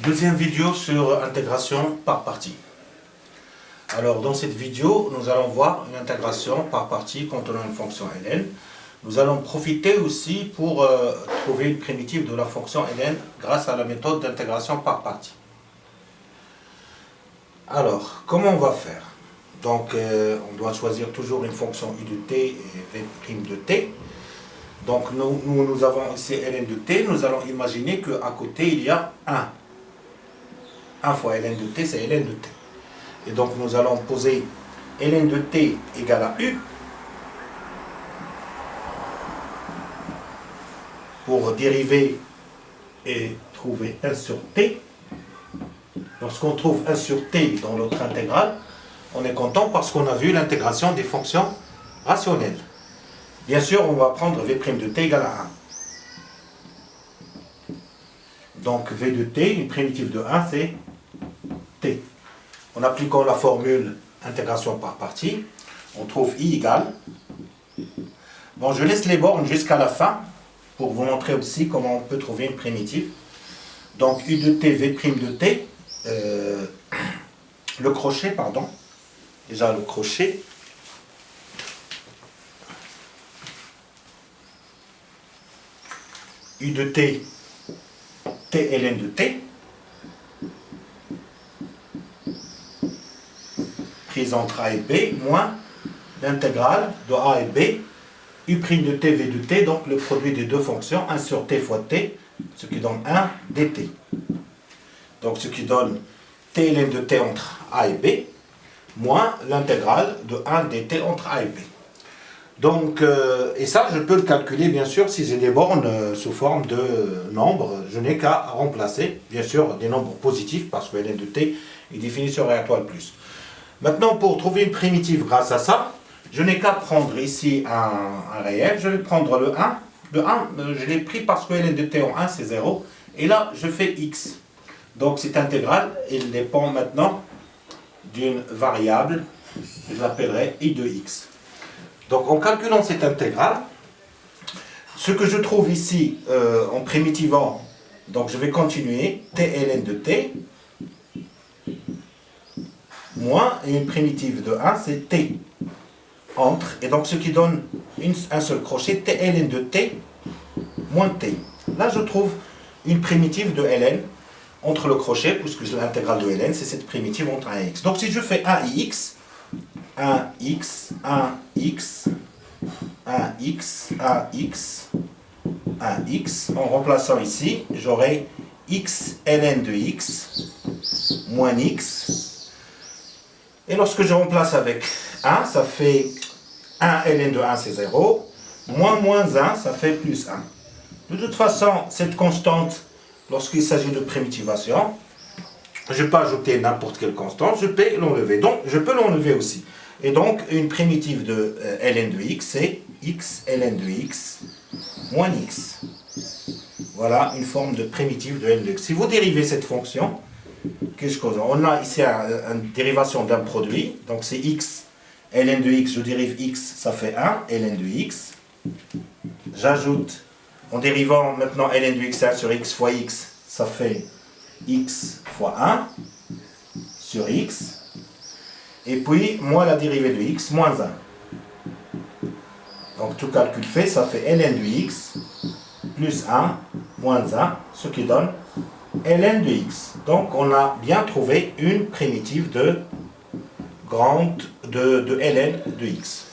Deuxième vidéo sur intégration par partie. Alors dans cette vidéo, nous allons voir une intégration par partie contenant une fonction ln. Nous allons profiter aussi pour trouver une primitive de la fonction ln grâce à la méthode d'intégration par partie. Alors, comment on va faire? Donc, on doit choisir toujours une fonction i de t et v' de t. Donc, nous avons ici ln de t. Nous allons imaginer qu'à côté, il y a 1. 1 fois ln de t, c'est ln de t. Et donc, nous allons poser ln de t égale à u pour dériver et trouver 1 sur t. Lorsqu'on trouve 1 sur t dans l'autre intégrale, on est content parce qu'on a vu l'intégration des fonctions rationnelles. Bien sûr, on va prendre v' de t égale à 1. Donc v de t, une primitive de 1, c'est t. En appliquant la formule intégration par partie, on trouve i égale. Bon, je laisse les bornes jusqu'à la fin pour vous montrer aussi comment on peut trouver une primitive. Donc u de t, v' de t, le crochet, pardon. Déjà le crochet. U de t, t ln de t, prise entre a et b, moins l'intégrale de a et b, u' de t, v de t, donc le produit des deux fonctions, 1 sur t fois t, ce qui donne 1 dt. Donc ce qui donne t ln de t entre a et b, moins l'intégrale de 1 dt entre a et b. Donc, et ça, je peux le calculer, bien sûr, si j'ai des bornes sous forme de nombres. Je n'ai qu'à remplacer, bien sûr, des nombres positifs, parce que ln de t est défini sur réactoire plus. Maintenant, pour trouver une primitive grâce à ça, je n'ai qu'à prendre ici un réel. Je vais prendre le 1. Le 1, je l'ai pris parce que ln de t en 1, c'est 0. Et là, je fais x. Donc, cette intégrale, elle dépend maintenant d'une variable, je l'appellerai i de x. Donc en calculant cette intégrale, ce que je trouve ici en primitivant, donc je vais continuer, t ln de t, moins une primitive de 1, c'est t entre, et donc ce qui donne un seul crochet, t ln de t, moins t. Là je trouve une primitive de ln entre le crochet, puisque l'intégrale de ln, c'est cette primitive entre 1 et x. Donc si je fais 1x, 1x, 1x, 1x, 1x, 1x, en remplaçant ici, j'aurai x ln de x, moins x. Et lorsque je remplace avec 1, ça fait 1 ln de 1, c'est 0, moins 1, ça fait plus 1. De toute façon, cette constante, lorsqu'il s'agit de primitivation, je peux ajouter n'importe quelle constante, je peux l'enlever. Donc, je peux l'enlever aussi. Et donc, une primitive de ln de x, c'est x ln de x moins x. Voilà une forme de primitive de ln de x. Si vous dérivez cette fonction, qu'est-ce qu'on a? On a ici une dérivation d'un produit. Donc, c'est x ln de x, je dérive x, ça fait 1 ln de x. J'ajoute, en dérivant maintenant ln de x, 1 sur x fois x, ça fait x fois 1 sur x. Et puis, moins la dérivée de x, moins 1. Donc, tout calcul fait, ça fait ln de x plus 1 moins 1, ce qui donne ln de x. Donc, on a bien trouvé une primitive de ln de x.